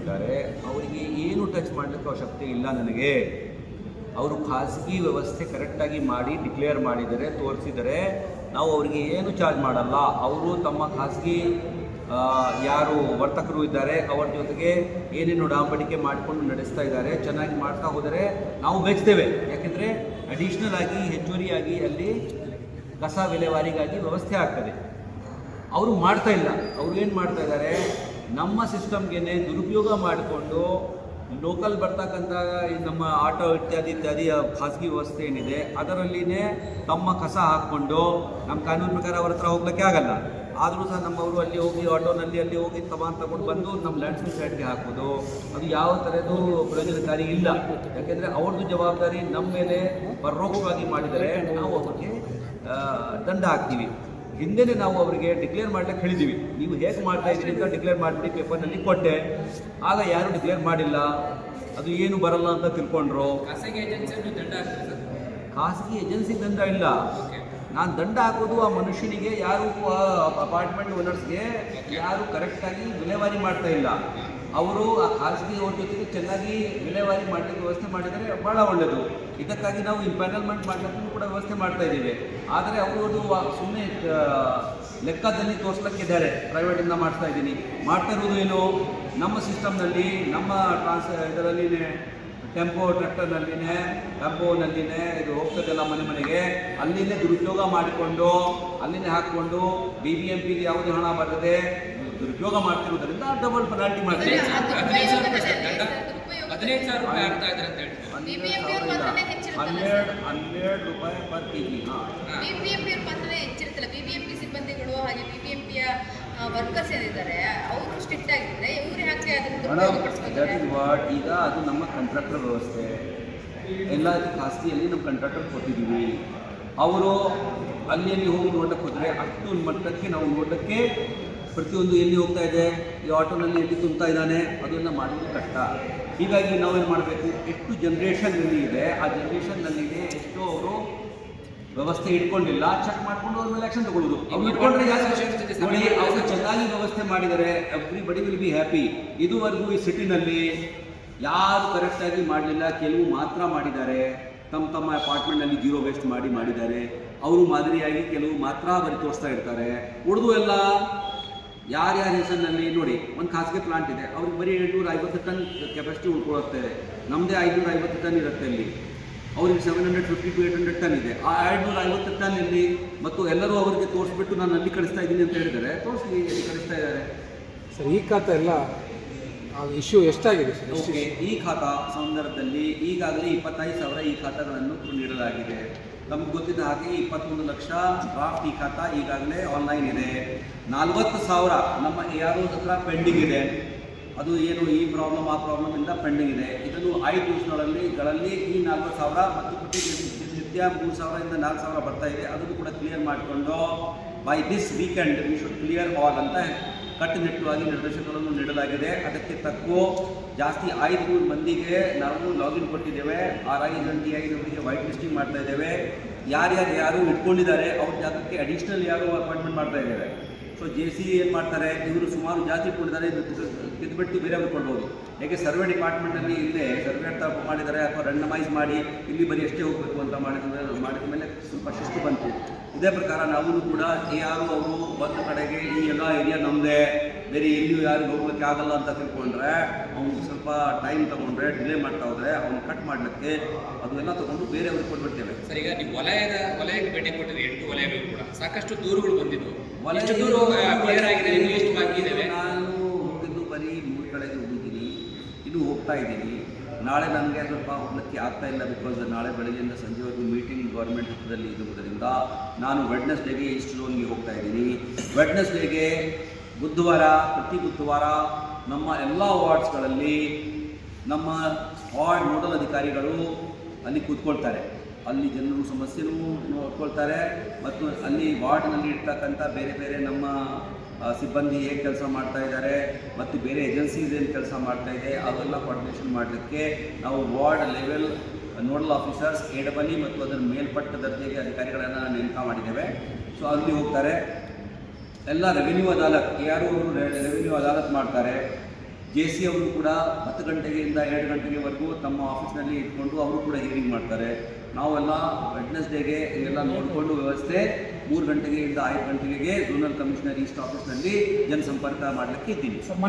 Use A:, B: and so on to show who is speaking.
A: ಇದ್ದಾರೆ, ಅವರಿಗೆ ಏನು ಟಚ್ ಮಾಡಲಿಕ್ಕೆ ಅವಶ್ಯಕತೆ ಇಲ್ಲ ನನಗೆ. ಅವರು ಖಾಸಗಿ ವ್ಯವಸ್ಥೆ ಕರೆಕ್ಟಾಗಿ ಮಾಡಿ ಡಿಕ್ಲೇರ್ ಮಾಡಿದರೆ, ತೋರಿಸಿದರೆ ನಾವು ಅವರಿಗೆ ಏನು ಚಾರ್ಜ್ ಮಾಡಲ್ಲ. ಅವರು ತಮ್ಮ ಖಾಸಗಿ ಯಾರು ವರ್ತಕರು ಇದ್ದಾರೆ ಅವರ ಜೊತೆಗೆ ಏನೇನು ಡಾಂಬಡಿಕೆ ಮಾಡಿಕೊಂಡು ನಡೆಸ್ತಾ ಇದ್ದಾರೆ, ಚೆನ್ನಾಗಿ ಮಾಡ್ತಾ ಹೋದರೆ ನಾವು ಬೆಚ್ತೇವೆ. ಯಾಕೆಂದರೆ ಅಡಿಷ್ನಲ್ ಆಗಿ ಹೆಚ್ಚುವರಿಯಾಗಿ ಅಲ್ಲಿ ಕಸ ವಿಲೇವಾರಿಗಾಗಿ ವ್ಯವಸ್ಥೆ ಆಗ್ತದೆ. ಅವರು ಮಾಡ್ತಾ ಇಲ್ಲ. ಅವರು ಏನು ಮಾಡ್ತಾ ಇದ್ದಾರೆ, ನಮ್ಮ ಸಿಸ್ಟಮ್ಗೆ ದುರುಪಯೋಗ ಮಾಡಿಕೊಂಡು ಲೋಕಲ್ ಬರ್ತಕ್ಕಂಥ ನಮ್ಮ ಆಟೋ ಇತ್ಯಾದಿ ಖಾಸಗಿ ವ್ಯವಸ್ಥೆ ಏನಿದೆ ಅದರಲ್ಲಿನೇ ತಮ್ಮ ಕಸ ಹಾಕ್ಕೊಂಡು ನಮ್ಮ ಕಾನೂನು ಪ್ರಕಾರ ಅವ್ರ ಹತ್ರ ಹೋಗ್ಲಿಕ್ಕೆ ಆಗಲ್ಲ. ಆದರೂ ಸಹ ನಮ್ಮವರು ಅಲ್ಲಿ ಹೋಗಿ ಆಟೋನಲ್ಲಿ ಅಲ್ಲಿ ಹೋಗಿ ತಗೊಂಡು ಬಂದು ನಮ್ಮ ಲ್ಯಾಂಡ್ಸ್ಕೇಪ್ ಸೈಡ್ಗೆ ಹಾಕೋದು, ಅದು ಯಾವ ಥರದ್ದು ಪ್ರಯೋಜನಕಾರಿ ಇಲ್ಲ. ಯಾಕೆಂದರೆ ಅವ್ರದ್ದು ಜವಾಬ್ದಾರಿ ನಮ್ಮ ಮೇಲೆ ಪರೋಕ್ಷವಾಗಿ ಮಾಡಿದರೆ ನಾವು ಅವ್ರಿಗೆ ದಂಡ ಹಾಕ್ತೀವಿ. ಹಿಂದೆನೇ ನಾವು ಅವರಿಗೆ ಡಿಕ್ಲೇರ್ ಮಾಡ್ಲಿಕ್ಕೆ ಹೇಳಿದ್ದೀವಿ, ನೀವು ಹೇಗೆ ಮಾಡ್ತಾ ಇದ್ದೀರಿ ಅಂತ ಡಿಕ್ಲೇರ್ ಮಾಡಿಬಿಟ್ಟು ಪೇಪರ್ನಲ್ಲಿ ಕೊಟ್ಟೆ. ಆಗ ಯಾರು ಡಿಕ್ಲೇರ್ ಮಾಡಿಲ್ಲ, ಅದು ಏನು ಬರಲ್ಲ ಅಂತ ತಿಳ್ಕೊಂಡ್ರು.
B: ಖಾಸಗಿ
A: ಏಜೆನ್ಸಿಗೆ ದಂಡ ಇಲ್ಲ. ನಾನು ದಂಡ ಹಾಕೋದು ಆ ಮನುಷ್ಯನಿಗೆ, ಯಾರು ಅಪಾರ್ಟ್ಮೆಂಟ್ ಓನರ್ಸ್ಗೆ ಯಾರು ಕರೆಕ್ಟಾಗಿ ವಿಲೇವಾರಿ ಮಾಡ್ತಾ ಇಲ್ಲ. ಅವರು ಆ ಖಾಸಗಿ ಅವ್ರ ಜೊತೆಗೆ ಚೆನ್ನಾಗಿ ವಿಲೇವಾರಿ ಮಾಡಲಿಕ್ಕೆ ವ್ಯವಸ್ಥೆ ಮಾಡಿದರೆ ಭಾಳ ಒಳ್ಳೆಯದು. ಇದಕ್ಕಾಗಿ ನಾವು ಇಂಪ್ಯಾನಲ್ಮೆಂಟ್ ಮಾಡಲಿಕ್ಕೂ ಕೂಡ ವ್ಯವಸ್ಥೆ ಮಾಡ್ತಾ ಇದ್ದೀವಿ. ಆದರೆ ಅವರು ಅದು ಸುಮ್ಮನೆ ಲೆಕ್ಕದಲ್ಲಿ ತೋರಿಸ್ಲಿಕ್ಕಿದ್ದಾರೆ, ಪ್ರೈವೇಟಿಂದ ಮಾಡ್ತಾ ಇದ್ದೀನಿ. ಮಾಡ್ತಾ ಇರೋದು ಏನು, ನಮ್ಮ ಸಿಸ್ಟಮ್ನಲ್ಲಿ ನಮ್ಮ ಇದರಲ್ಲಿನೇ ಟೆಂಪೋ ಟ್ರ್ಯಾಕ್ಟರ್ನಲ್ಲಿನೇ ಟೆಂಪೋನಲ್ಲಿನೇ ಇದು ಹೋಗ್ತದೆಲ್ಲ ಮನೆಗೆ, ಅಲ್ಲಿನೇ ದುರುಪಯೋಗ ಮಾಡಿಕೊಂಡು ಅಲ್ಲಿನೇ ಹಾಕ್ಕೊಂಡು BBMPಗೆ ಯಾವುದೇ ಹಣ ಬರ್ತದೆ ದುರುಪಯೋಗ ಮಾಡ್ತಿರೋದ್ರಿಂದ ಡಬಲ್ ಪೆನಾಲ್ಟಿ ಮಾಡ್ತೀವಿ.
B: 15,000 ರೂಪಾಯಿ ಆಗ್ತಾ ಇದ್ದಾರೆ ಅಂತ ಹೇಳ್ತಾರೆ.
A: 12 ರೂಪಾಯಿ ಪರ್ ಕೆಜಿ.
C: BBMP ಪಾತ್ರನೇ ಹೆಚ್ಚಿರುತ್ತಲ್ಲ. BBMP ಸಿಬ್ಬಂದಿಗಳು ಹಾಗೆ BBMPಯ ವರ್ಕರ್ಸ್ ಏನಿದ್ದಾರೆ ಅವರು ಸ್ಟ್ರಿಕ್ಟ್ ಆಗಿದ್ರೆ ಇವ್ರು ಯಾಕೆ ಅದನ್ನು
A: ಈಗ ಅದು ನಮ್ಮ ಕಾಂಟ್ರಾಕ್ಟರ್ ವ್ಯವಸ್ಥೆ ಎಲ್ಲ. ಅದು ಖಾಸಗಿಯಲ್ಲಿ ನಮ್ಮ ಕಾಂಟ್ರಾಕ್ಟರ್ ಕೊಟ್ಟಿದ್ದೀವಿ. ಅವರು ಅಲ್ಲಿ ಹೋಗಿ ನೋಡಕ್ಕೆ ಹೋದರೆ ಅಷ್ಟು ಮಟ್ಟಕ್ಕೆ ನಾವು ನೋಡೋಕ್ಕೆ ಪ್ರತಿಯೊಂದು ಎಲ್ಲಿ ಹೋಗ್ತಾ ಇದೆ, ಈ ಆಟೋನಲ್ಲಿ ಎಲ್ಲಿ ತುಂಬ್ತಾ ಇದ್ದಾನೆ, ಅದನ್ನು ಮಾಡೋದು ಕಷ್ಟ. ಹೀಗಾಗಿ ನಾವೇನು ಮಾಡಬೇಕು, ಎಷ್ಟು ಜನ್ರೇಷನ್ನಲ್ಲಿ ಇದೆ ಆ ಜನ್ರೇಷನ್ನಲ್ಲಿದೆ ಎಷ್ಟು ಅವರು ವ್ಯವಸ್ಥೆ ಇಟ್ಕೊಂಡಿಲ್ಲ, ಚೆಕ್ ಮಾಡಿಕೊಂಡು ಅವ್ರ ಮೇಲೆ ಆ್ಯಕ್ಷನ್ ತಗೊಳ್ಳೋದು. ಅವ್ರು ಇಟ್ಕೊಂಡ್ರೆ ನೋಡಿ, ಅವರು ಚೆನ್ನಾಗಿ ವ್ಯವಸ್ಥೆ ಮಾಡಿದರೆ ಎವ್ರಿಬಡಿ ವಿಲ್ ಬಿ ಹ್ಯಾಪಿ. ಇದುವರೆಗೂ ಈ ಸಿಟಿನಲ್ಲಿ ಯಾರು ಕರೆಕ್ಟಾಗಿ ಮಾಡಲಿಲ್ಲ, ಕೆಲವು ಮಾತ್ರ ಮಾಡಿದ್ದಾರೆ. ತಮ್ಮ ಅಪಾರ್ಟ್ಮೆಂಟ್ನಲ್ಲಿ ಜೀರೋ ವೇಸ್ಟ್ ಮಾಡಿದ್ದಾರೆ. ಅವರು ಮಾದರಿಯಾಗಿ ಕೆಲವು ಮಾತ್ರ ಬರೀ ತೋರಿಸ್ತಾ ಇರ್ತಾರೆ. ಉಳಿದು ಎಲ್ಲ ಯಾರ್ಯಾರ ಹೆಸರಿನಲ್ಲಿ ನೋಡಿ, ಒಂದು ಖಾಸಗಿ ಪ್ಲಾಂಟ್ ಇದೆ, ಅವ್ರಿಗೆ ಬರೀ 750 ಟನ್ ಕೆಪಾಸಿಟಿ ಉಳ್ಕೊಳ್ಳುತ್ತೆ. ನಮ್ಮದೇ 550 ಟನ್ ಇರುತ್ತೆ ಅಲ್ಲಿ. ಅವ್ರಿಗೆ 750 to 800 ಟನ್ ಇದೆ. ಆ 250 ಟನ್ ಇಲ್ಲಿ ಮತ್ತು ಎಲ್ಲರೂ ಅವರಿಗೆ ತೋರಿಸ್ಬಿಟ್ಟು ನಾನು ಅಲ್ಲಿ ಕಳಿಸ್ತಾ ಇದ್ದೀನಿ ಅಂತ ಹೇಳಿದರೆ ತೋರಿಸ್ಲಿ, ಅಲ್ಲಿ ಕಳಿಸ್ತಾ ಇದ್ದಾರೆ.
D: ಸರ್, ಈ ಖಾತಾ ಎಲ್ಲ ಇಶ್ಯೂ ಎಷ್ಟಾಗಿದೆ ಸರ್?
A: ಓಕೆ, ಈ ಖಾತಾ ಸಂದರ್ಭದಲ್ಲಿ ಈಗಾಗಲೇ 25,000 ಈ ಖಾತಾಗಳನ್ನು ನೀಡಲಾಗಿದೆ. ನಮ್ಗೆ ಗೊತ್ತಿದ್ದ ಹಾಗೆ 21 ಲಕ್ಷ ಡ್ರಾಫ್ಟ್ ಈ ಖಾತಾ ಈಗಾಗಲೇ ಆನ್ಲೈನ್ ಇದೆ. 40,000 ನಮ್ಮ ARO's ಹತ್ರ ಪೆಂಡಿಂಗ್ ಇದೆ. ಅದು ಏನು ಈ ಪ್ರಾಬ್ಲಮ್ ಆ ಪ್ರಾಬ್ಲಮಿಂದ ಪೆಂಡಿಂಗ್ ಇದೆ. ಇದನ್ನು 5 ದಿವಸಗಳಲ್ಲಿ ಈ 40,000 ಮತ್ತು ನಿತ್ಯ 3,000 ಇಂದ 4,000 ಬರ್ತಾ ಇದೆ. ಅದನ್ನು ಕೂಡ ಕ್ಲಿಯರ್ ಮಾಡಿಕೊಂಡು by this weekend we should clear all ಅಂತ ಕಟ್ಟುನಿಟ್ಟುವಾಗಿ ನಿರ್ದೇಶನಗಳನ್ನು ನೀಡಲಾಗಿದೆ. ಅದಕ್ಕೆ ತಕ್ಕ ಜಾಸ್ತಿ 500 ಮಂದಿಗೆ ನಾವು ಲಾಗಿನ್ ಕೊಟ್ಟಿದ್ದೇವೆ. RI-25 ವೈಟ್ ಲಿಸ್ಟಿಂಗ್ ಮಾಡ್ತಾ ಇದ್ದೇವೆ. ಯಾರು ಇಟ್ಕೊಂಡಿದ್ದಾರೆ ಅವ್ರ ಜಾಗಕ್ಕೆ ಅಡಿಷ್ನಲ್ ಯಾರು ಅಪಾಯಿಂಟ್ಮೆಂಟ್ ಮಾಡ್ತಾ ಇದ್ದೇವೆ. ಸೊ JC ಏನು ಮಾಡ್ತಾರೆ, ಇವರು ಸುಮಾರು ಜಾಸ್ತಿ ಇಟ್ಕೊಂಡಿದ್ದಾರೆ, ಕಿತ್ಬಿಟ್ಟು ಬೇರೆಯವ್ರಿಗೆ ಕೊಡ್ಬೋದು. ಹೇಗೆ ಸರ್ವೆ ಡಿಪಾರ್ಟ್ಮೆಂಟಲ್ಲಿ ಇಲ್ಲೇ ಸರ್ವೆ ಅಂತ ಮಾಡಿದ್ದಾರೆ ಅಥವಾ ರಂಡಮೈಸ್ ಮಾಡಿ ಇಲ್ಲಿ ಬರೀ ಎಷ್ಟೇ ಹೋಗಬೇಕು ಅಂತ ಮಾಡಿದ ಮೇಲೆ ಸ್ವಲ್ಪ ಶಿಸ್ತು ಬಂತು. ಇದೇ ಪ್ರಕಾರ ನಾವು ಕೂಡ ಯಾರು ಅವರು ಒಂದು ಕಡೆಗೆ ಈ ಎಲ್ಲ ಏರಿಯಾ ನಮ್ಮದೇ, ಬೇರೆ ಎಲ್ಲಿಯೂ ಯಾರಿಗೂ ಹೋಗ್ಲಿಕ್ಕೆ ಆಗಲ್ಲ ಅಂತ ತಿಳ್ಕೊಂಡ್ರೆ ಅವ್ನಿಗೆ ಸ್ವಲ್ಪ ಟೈಮ್ ತೊಗೊಂಡ್ರೆ ಡಿಲೇ ಮಾಡ್ತಾ ಹೋದರೆ ಅವ್ನು ಕಟ್ ಮಾಡಲಿಕ್ಕೆ ಅದನ್ನೆಲ್ಲ ತೊಗೊಂಡು ಬೇರೆಯವ್ರಿಗೆ ಕೊಟ್ಬಿಡ್ತೇವೆ.
B: ಸರ್, ಈಗ ನೀವು ವಲಯಕ್ಕೆ ಭೇಟಿ ಕೊಟ್ಟಿರಿ, 8 ವಲಯಗಳು ಕೂಡ ಸಾಕಷ್ಟು ದೂರುಗಳು ಬಂದಿದ್ದು.
A: ನಾನು ಹೋಗಿದ್ದು ಬರೀ 3 ಕಡೆಗೆ ಹೋಗಿದ್ದೀನಿ, ಇನ್ನೂ ಹೋಗ್ತಾ ಇದ್ದೀನಿ. ನಾಳೆ ನನಗೆ ಸ್ವಲ್ಪ ಹೋಗ್ಲಿಕ್ಕೆ ಆಗ್ತಾ ಇಲ್ಲ, ಬಿಕಾಸ್ ನಾಳೆ ಬೆಳಗ್ಗೆಯಿಂದ ಸಂಜೆವರೆಗೂ ಮೀಟಿಂಗ್ ಗೌರ್ಮೆಂಟ್ ಹತ್ತದಲ್ಲಿ ಇರುವುದರಿಂದ ನಾನು ವೆಡ್ನೆಸ್ಡೇಗೆ ಈಸ್ಟ್ ಝೋನ್ಗೆ ಹೋಗ್ತಾ ಇದ್ದೀನಿ. ವೆಡ್ನೆಸ್ಡೇಗೆ ಪ್ರತಿ ಬುಧವಾರ ನಮ್ಮ ಎಲ್ಲ ವಾರ್ಡ್ಸ್ಗಳಲ್ಲಿ ನಮ್ಮ ವಾರ್ಡ್ ನೋಡಲ್ ಅಧಿಕಾರಿಗಳು ಅಲ್ಲಿ ಕೂತ್ಕೊಳ್ತಾರೆ. ಅಲ್ಲಿ ಜನರು ಸಮಸ್ಯೆನೂ ನೋಡ್ಕೊಳ್ತಾರೆ ಮತ್ತು ಅಲ್ಲಿ ವಾರ್ಡ್ನಲ್ಲಿ ಇರ್ತಕ್ಕಂಥ ಬೇರೆ ನಮ್ಮ ಸಿಬ್ಬಂದಿ ಹೇಗೆ ಕೆಲಸ ಮಾಡ್ತಾ ಇದ್ದಾರೆ ಮತ್ತು ಬೇರೆ ಏಜೆನ್ಸೀಸ್ ಏನು ಕೆಲಸ ಮಾಡ್ತಾ ಇದೆ ಅವೆಲ್ಲ ಕೋಆರ್ಡಿನೇಷನ್ ಮಾಡಲಿಕ್ಕೆ ನಾವು ward level nodal officers AEE ಮತ್ತು ಅದರ ಮೇಲ್ಪಟ್ಟ ದರ್ಜೆಗೆ ಅಧಿಕಾರಿಗಳನ್ನು ನೇಮಕ ಮಾಡಿದ್ದೇವೆ. ಸೊ ಅಲ್ಲಿ ಹೋಗ್ತಾರೆ. ಎಲ್ಲ ರೆವಿನ್ಯೂ ಅದಾಲತ್, ಯಾರು ರೆವಿನ್ಯೂ ಅದಾಲತ್ ಮಾಡ್ತಾರೆ. ಜೆ ಸಿ ಅವರು ಕೂಡ 10 ಗಂಟೆಯಿಂದ 2 ಗಂಟೆವರೆಗೂ ತಮ್ಮ ಆಫೀಸ್ನಲ್ಲಿ ಇಟ್ಕೊಂಡು ಅವರು ಕೂಡ ಹಿಯರಿಂಗ್ ಮಾಡ್ತಾರೆ. ನಾವೆಲ್ಲ ವೆಡ್ನೆಸ್ಡೇಗೆ ಇವೆಲ್ಲ ನೋಡಿಕೊಂಡು ವ್ಯವಸ್ಥೆ 3 ಗಂಟೆಯಿಂದ 5 ಗಂಟೆಗೆ ಝೋನಲ್ ಕಮಿಷನರ್ ಈಸ್ಟ್ ಆಫೀಸ್ನಲ್ಲಿ ಜನಸಂಪರ್ಕ ಮಾಡಲಿಕ್ಕೆ ಇದ್ದೀನಿ.